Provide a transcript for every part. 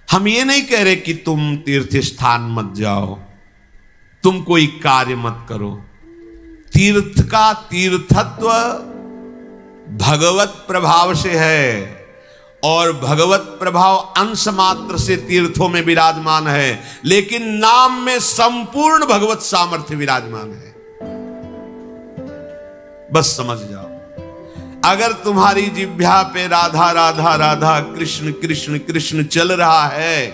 हम ये नहीं कह रहे कि तुम तीर्थ स्थान मत जाओ, तुम कोई कार्य मत करो। तीर्थ का तीर्थत्व भगवत प्रभाव से है, और भगवत प्रभाव अंश मात्र से तीर्थों में विराजमान है, लेकिन नाम में संपूर्ण भगवत सामर्थ्य विराजमान है। बस समझ जाओ, अगर तुम्हारी जिह्वा पे राधा राधा राधा कृष्ण कृष्ण कृष्ण चल रहा है,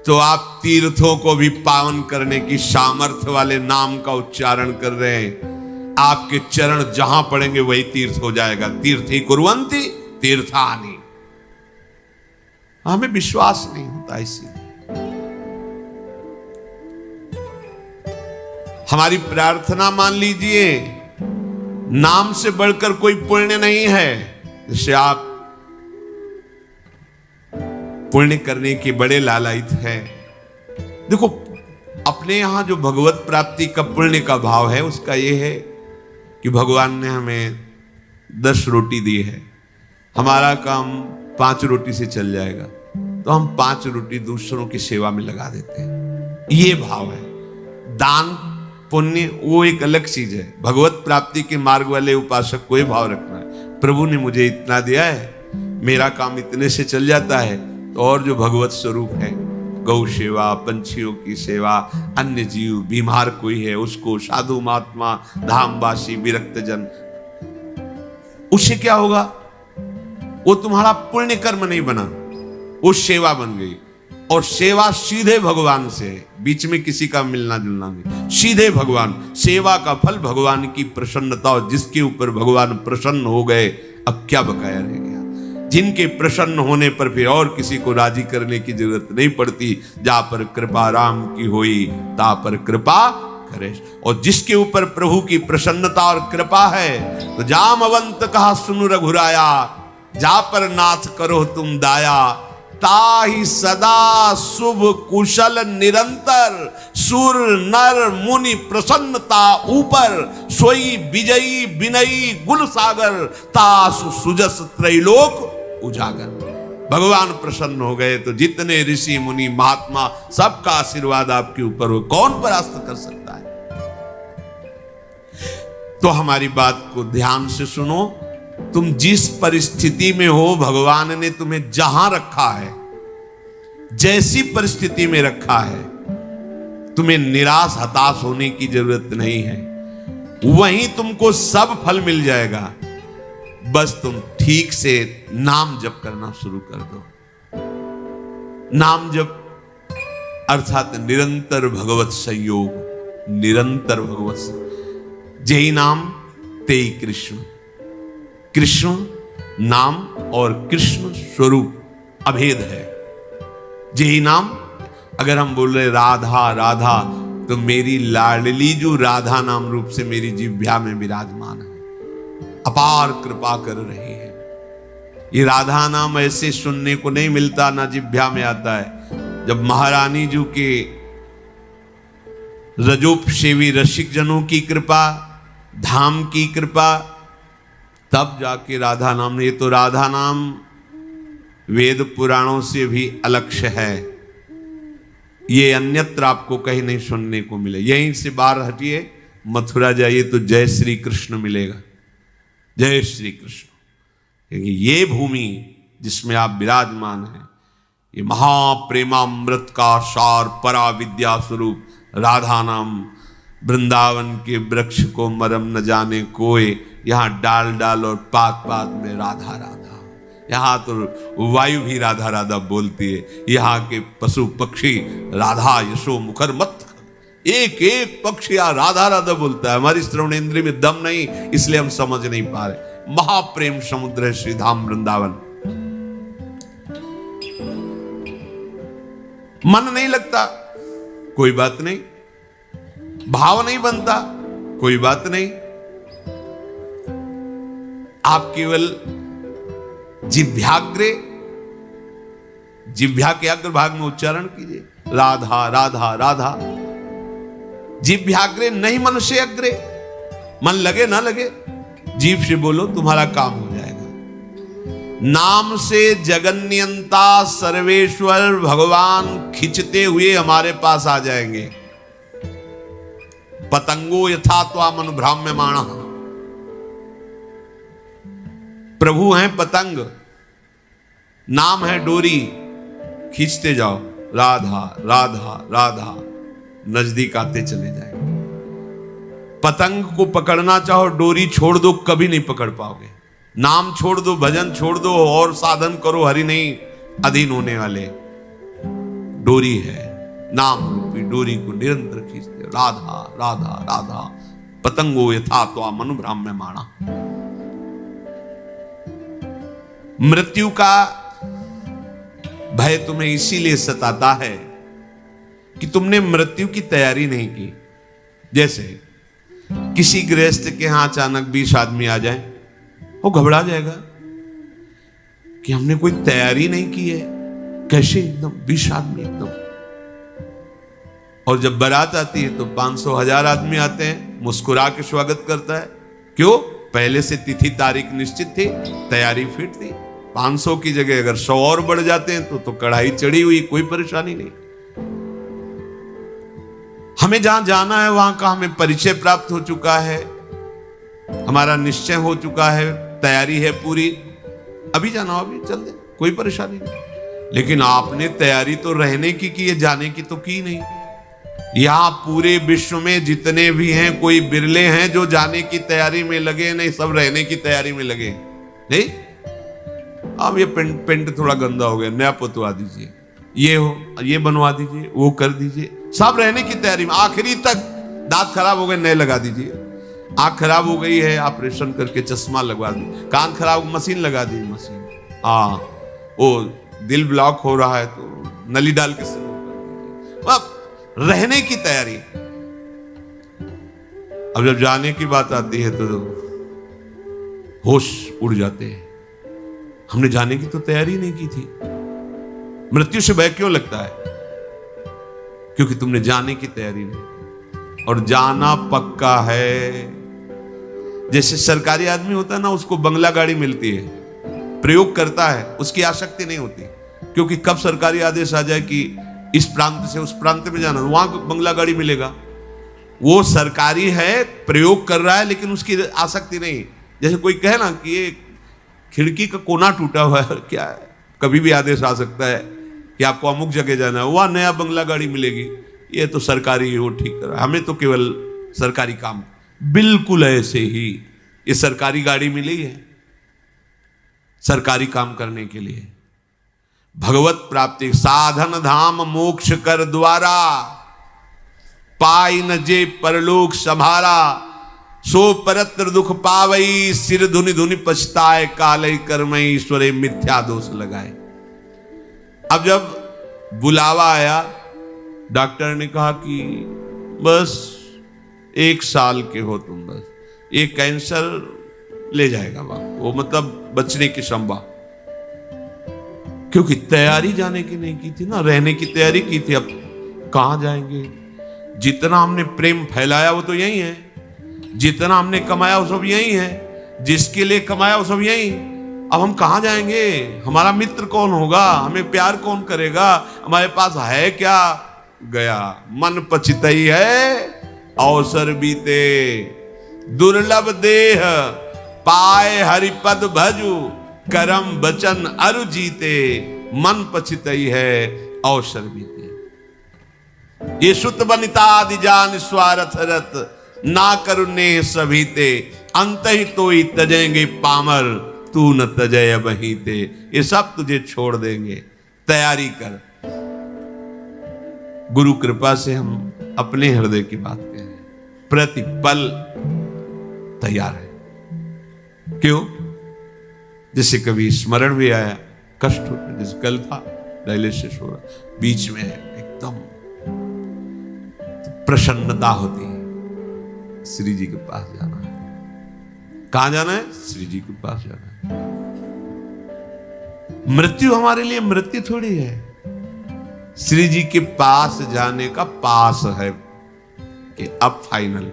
तो आप तीर्थों को भी पावन करने की सामर्थ्य वाले नाम का उच्चारण कर रहे हैं। आपके चरण जहां पड़ेंगे वही तीर्थ हो जाएगा। तीर्थी कुर्वन्ति तीर्थानि। हमें विश्वास नहीं होता इसीलिए। हमारी प्रार्थना मान लीजिए, नाम से बढ़कर कोई पुण्य नहीं है। जिससे आप पुण्य करने के बड़े लालायित हैं। देखो, अपने यहां जो भगवत प्राप्ति का पुण्य का भाव है, उसका यह है कि भगवान ने हमें 10 रोटी दी है, हमारा काम 5 रोटी से चल जाएगा, तो हम 5 रोटी दूसरों की सेवा में लगा देते हैं। ये भाव है। दान पुण्य वो एक अलग चीज है। भगवत प्राप्ति के मार्ग वाले उपासक को ये भाव रखना है, प्रभु ने मुझे इतना दिया है, मेरा काम इतने से चल जाता है, तो और जो भगवत स्वरूप है, गौ सेवा, पंछियों की सेवा, अन्य जीव, बीमार कोई है उसको, साधु महात्मा, धामवासी, विरक्त जन, उससे क्या होगा? वो तुम्हारा पुण्य कर्म नहीं बना, वो सेवा बन गई। और सेवा सीधे भगवान से, बीच में किसी का मिलना जुलना नहीं, सीधे भगवान। सेवा का फल भगवान की प्रसन्नता, और जिसके ऊपर भगवान प्रसन्न हो गए, अब क्या बकाया रह गया? जिनके प्रसन्न होने पर फिर और किसी को राजी करने की जरूरत नहीं पड़ती। जा पर कृपा राम की होई, ता पर कृपा करे। और जिसके ऊपर प्रभु की प्रसन्नता और कृपा है, तो जामवंत कहा सुनु रघुराया, जा पर नाथ करो तुम दाया, ताहि सदा शुभ कुशल निरंतर, सुर नर मुनि प्रसन्नता ऊपर, सोई विजयी विनयी गुण सागर, तासु सुजस त्रैलोक उजागर। भगवान प्रसन्न हो गए तो जितने ऋषि मुनि महात्मा, सबका आशीर्वाद आपके ऊपर हो, कौन परास्त कर सकता है? तो हमारी बात को ध्यान से सुनो। तुम जिस परिस्थिति में हो, भगवान ने तुम्हें जहां रखा है, जैसी परिस्थिति में रखा है, तुम्हें निराश हताश होने की जरूरत नहीं है। वहीं तुमको सब फल मिल जाएगा। बस तुम ठीक से नाम जप करना शुरू कर दो। नाम जप अर्थात निरंतर भगवत संयोग, निरंतर भगवत संयोग। जेहि नाम तेहि कृष्ण। कृष्ण नाम और कृष्ण स्वरूप अभेद है। जेहि नाम, अगर हम बोल रहे राधा राधा, तो मेरी लाडली जो राधा नाम रूप से मेरी जिह्वा में विराजमान है, अपार कृपा कर रही है। ये राधा नाम ऐसे सुनने को नहीं मिलता, ना जिह्वा में आता है। जब महारानी जी के रजोपसेवी रसिक जनों की कृपा, धाम की कृपा, तब जाके राधा नाम ने। ये तो राधा नाम वेद पुराणों से भी अलक्ष्य है। ये अन्यत्र आपको कहीं नहीं सुनने को मिले। यहीं से बाहर हटिए, मथुरा जाइए तो जय श्री कृष्ण मिलेगा, जय श्री कृष्ण। क्योंकि ये भूमि जिसमें आप विराजमान हैं, ये महाप्रेमामृत का सार परा विद्या स्वरूप राधा नाम। वृंदावन के वृक्ष को मरम न जाने कोई, यहाँ डाल डाल और पात पात में राधा राधा। यहाँ तो वायु भी राधा राधा बोलती है, यहाँ के पशु पक्षी राधा यशो मुखर मत, एक एक पक्षी राधा राधा बोलता है। हमारी श्रवण इंद्रिय में दम नहीं, इसलिए हम समझ नहीं पा रहे। महाप्रेम समुद्र है श्री धाम वृंदावन। मन नहीं लगता, कोई बात नहीं। भाव नहीं बनता, कोई बात नहीं। आप केवल जिह्वाग्रे, जिह्वा के अग्र भाग में उच्चारण कीजिए, राधा राधा राधा। जिह्वाग्रे नहीं, मन से अग्रे। मन लगे ना लगे, जीभ से बोलो, तुम्हारा काम हो जाएगा। नाम से जगन्यंता सर्वेश्वर भगवान खिंचते हुए हमारे पास आ जाएंगे। पतंगो यथा त्वाम अनुभ्राम्यमाणः, प्रभु हैं पतंग, नाम है डोरी, खींचते जाओ, राधा राधा राधा, नजदीक आते चले जाएंगे। पतंग को पकड़ना चाहो, डोरी छोड़ दो, कभी नहीं पकड़ पाओगे। नाम छोड़ दो, भजन छोड़ दो और साधन करो, हरि नहीं अधीन होने वाले। डोरी है, नाम रूपी डोरी को निरंतर खींचते, राधा राधा राधा, पतंगो यथा त्वाम अनुभ्राम्यमाणः। मृत्यु का भय तुम्हें इसीलिए सताता है कि तुमने मृत्यु की तैयारी नहीं की। जैसे किसी गृहस्थ के यहां अचानक 20 आदमी आ जाए, वो घबरा जाएगा कि हमने कोई तैयारी नहीं की है, कैसे एकदम 20 आदमी एकदम। और जब बारात आती है तो 500 1000 आदमी आते हैं, मुस्कुरा के स्वागत करता है। क्यों? पहले से तिथि तारीख निश्चित थी, तैयारी फिट थी। 500 की जगह अगर 100 और बढ़ जाते हैं तो कढ़ाई चढ़ी हुई, कोई परेशानी नहीं। हमें जहां जाना है वहां का हमें परिचय प्राप्त हो चुका है, हमारा निश्चय हो चुका है, तैयारी है पूरी, अभी जाना हो अभी चल दे, कोई परेशानी नहीं। लेकिन आपने तैयारी तो रहने की है, जाने की तो की नहीं। यहां पूरे विश्व में जितने भी हैं, कोई बिरले हैं जो जाने की तैयारी में लगे, नहीं सब रहने की तैयारी में लगे। नहीं, अब ये पेंट थोड़ा गंदा हो गया, नया पोतवा दीजिए, ये हो ये बनवा दीजिए, वो कर दीजिए, सब रहने की तैयारी में। आखिरी तक दांत खराब हो गए, नए लगा दीजिए, आंख खराब हो गई है, ऑपरेशन करके चश्मा लगवा दी, कान खराब मशीन लगा दी, मशीन, हाँ वो दिल ब्लॉक हो रहा है तो नली डाल के शुरू कर दीजिए। अब रहने की तैयारी। अब जब जाने की बात आती है तो होश उड़ जाते हैं, हमने जाने की तो तैयारी नहीं की थी। मृत्यु से भय क्यों लगता है? क्योंकि तुमने जाने की तैयारी नहीं, और जाना पक्का है। जैसे सरकारी आदमी होता है ना, उसको बंगला गाड़ी मिलती है, प्रयोग करता है, उसकी आसक्ति नहीं होती, क्योंकि कब सरकारी आदेश आ जाए कि इस प्रांत से उस प्रांत में जाना, वहां बंगला गाड़ी मिलेगा। वो सरकारी है, प्रयोग कर रहा है, लेकिन उसकी आसक्ति नहीं। जैसे कोई कहे ना कि ये खिड़की का कोना टूटा हुआ है, क्या है, कभी भी आदेश आ सकता है कि आपको अमुक जगह जाना है, वहां नया बंगला गाड़ी मिलेगी, ये तो सरकारी वो ठीक कर रहा है, हमें तो केवल सरकारी काम। बिल्कुल ऐसे ही ये सरकारी गाड़ी मिली है सरकारी काम करने के लिए। भगवत प्राप्ति साधन धाम मोक्ष कर द्वारा, पाई न जे परलोक संभारा, सो परत्र दुख पावई, सिर धुनि धुनि पछताए, कालई कर्मई ईश्वरे मिथ्या दोष लगाए। अब जब बुलावा आया, डॉक्टर ने कहा कि बस 1 साल के हो तुम, बस ये कैंसर ले जाएगा बाप, वो मतलब बचने की संभव। क्योंकि तैयारी जाने की नहीं की थी ना, रहने की तैयारी की थी। अब कहां जाएंगे? जितना हमने प्रेम फैलाया वो तो यही है, जितना हमने कमाया वो सब यही है, जिसके लिए कमाया वो सब यही। अब हम कहां जाएंगे? हमारा मित्र कौन होगा? हमें प्यार कौन करेगा? हमारे पास है क्या? गया मन पछितई है, अवसर बीते, दुर्लभ देह पाए हरिपद भजु, करम बचन अरु जीते, मन पछितई है अवसर बीते। ये सुत बनिता आदि जान स्वार्थ रत, ना करुणे सभीते, अंत ही तो ही तजेंगे पामर, तू न तजय बहीते। ये सब तुझे छोड़ देंगे, तैयारी कर। गुरु कृपा से हम अपने हृदय की बात कह रहे हैं, प्रतिपल तैयार है। क्यों? जैसे कभी स्मरण भी आया, कष्ट होता, जैसे कल था डायलिसिस हो रहा, बीच में एकदम प्रसन्नता होती है, श्री जी के पास जाना है। कहां जाना है? श्री जी के पास जाना है। मृत्यु हमारे लिए मृत्यु थोड़ी है, श्री जी के पास जाने का पास है कि अब फाइनल।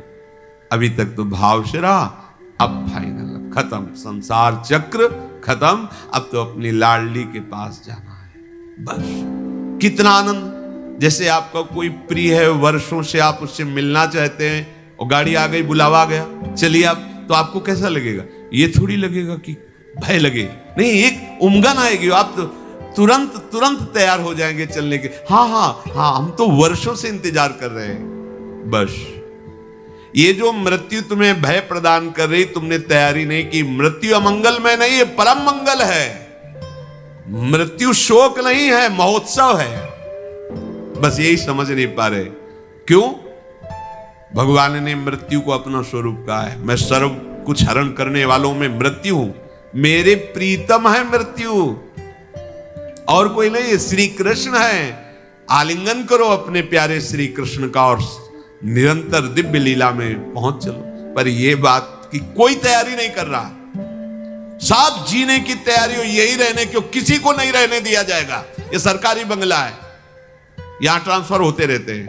अभी तक तो भाव से रहा, अब फाइनल, खत्म, संसार चक्र खत्म, अब तो अपनी लाडली के पास जाना है बस। कितना आनंद। जैसे आपका कोई प्रिय है, वर्षों से आप उससे मिलना चाहते हैं और गाड़ी आ गई, बुलावा आ गया, चलिए आप, तो आपको कैसा लगेगा? ये थोड़ी लगेगा कि भय लगे, नहीं, एक उमंग आएगी, आप तो तुरंत तैयार हो जाएंगे चलने के। हाँ हाँ हाँ, हम तो वर्षों से इंतजार कर रहे हैं बस। ये जो मृत्यु तुम्हें भय प्रदान कर रही, तुमने तैयारी नहीं की। मृत्यु अमंगल में नहीं है, परम मंगल है। मृत्यु शोक नहीं है, महोत्सव है। बस यही समझ नहीं पा रहे। क्यों? भगवान ने मृत्यु को अपना स्वरूप कहा है। मैं सर्व कुछ हरण करने वालों में मृत्यु हूं, मेरे प्रीतम है मृत्यु, और कोई नहीं, श्री कृष्ण है। आलिंगन करो अपने प्यारे श्री कृष्ण का और निरंतर दिव्य लीला में पहुंच चलो। पर यह बात की कोई तैयारी नहीं कर रहा। सब जीने की तैयारी हो, यही रहने की, किसी को नहीं रहने दिया जाएगा। यह सरकारी बंगला है, यहां ट्रांसफर होते रहते हैं,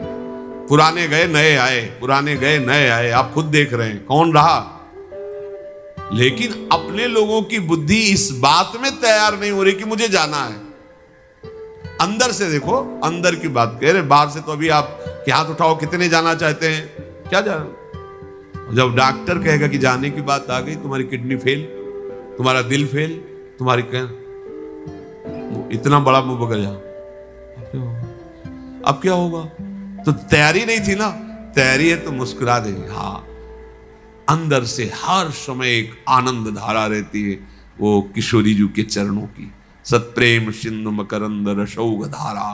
पुराने गए नए आए, पुराने गए नए आए। आप खुद देख रहे हैं कौन रहा। लेकिन अपने लोगों की बुद्धि इस बात में तैयार नहीं हो रही कि मुझे जाना है। अंदर से देखो, अंदर की बात कह रहे, बाहर से तो अभी आप हाथ उठाओ, कितने जाना चाहते हैं? क्या जाना? जब डॉक्टर कहेगा कि जाने की बात आ गई, तुम्हारी किडनी फेल, तुम्हारा दिल फेल, तुम्हारी इतना बड़ा मुंह बगल जा, अब क्या होगा? तो तैयारी नहीं थी ना। तैयारी है तो मुस्कुरा देंगे। हाँ, अंदर से हर समय एक आनंद धारा रहती है, वो किशोरी जी के चरणों की। सत्प्रेम सिंधु मकरंद रसौघ धारा,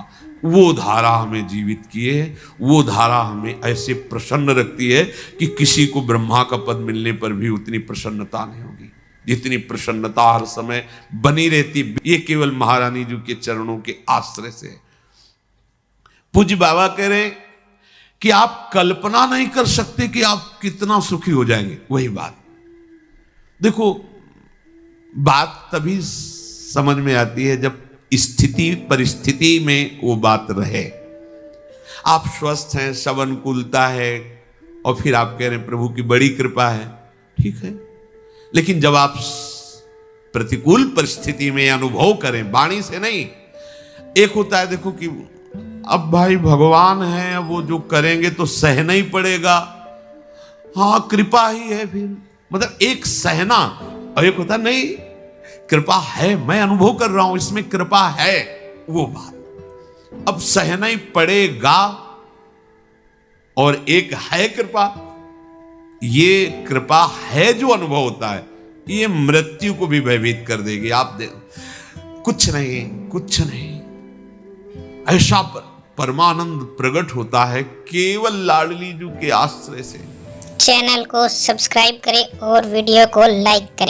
वो धारा हमें जीवित किए है। वो धारा हमें ऐसे प्रसन्न रखती है कि किसी को ब्रह्मा का पद मिलने पर भी उतनी प्रसन्नता नहीं होगी जितनी प्रसन्नता हर समय बनी रहती। ये केवल महारानी जी के चरणों के आश्रय से। पूज्य बाबा कह रहे कि आप कल्पना नहीं कर सकते कि आप कितना सुखी हो जाएंगे। वही बात देखो, बात तभी समझ में आती है जब स्थिति परिस्थिति में वो बात रहे। आप स्वस्थ हैं, सब अनुकूलता है, और फिर आप कह रहे हैं प्रभु की बड़ी कृपा है, ठीक है। लेकिन जब आप प्रतिकूल परिस्थिति में अनुभव करें, वाणी से नहीं। एक होता है देखो कि अब भाई भगवान है, वो जो करेंगे तो सहना ही पड़ेगा, हाँ कृपा ही है, फिर मतलब एक सहना, और एक होता नहीं कृपा है, मैं अनुभव कर रहा हूं इसमें कृपा है, वो बात अब सहना ही पड़ेगा। और एक है कृपा, ये कृपा है जो अनुभव होता है, ये मृत्यु को भी भयभीत कर देगी। आप कुछ नहीं ऐसा परमानंद प्रकट होता है केवल लाडली जी के आश्रय से। चैनल को सब्सक्राइब करें और वीडियो को लाइक करें।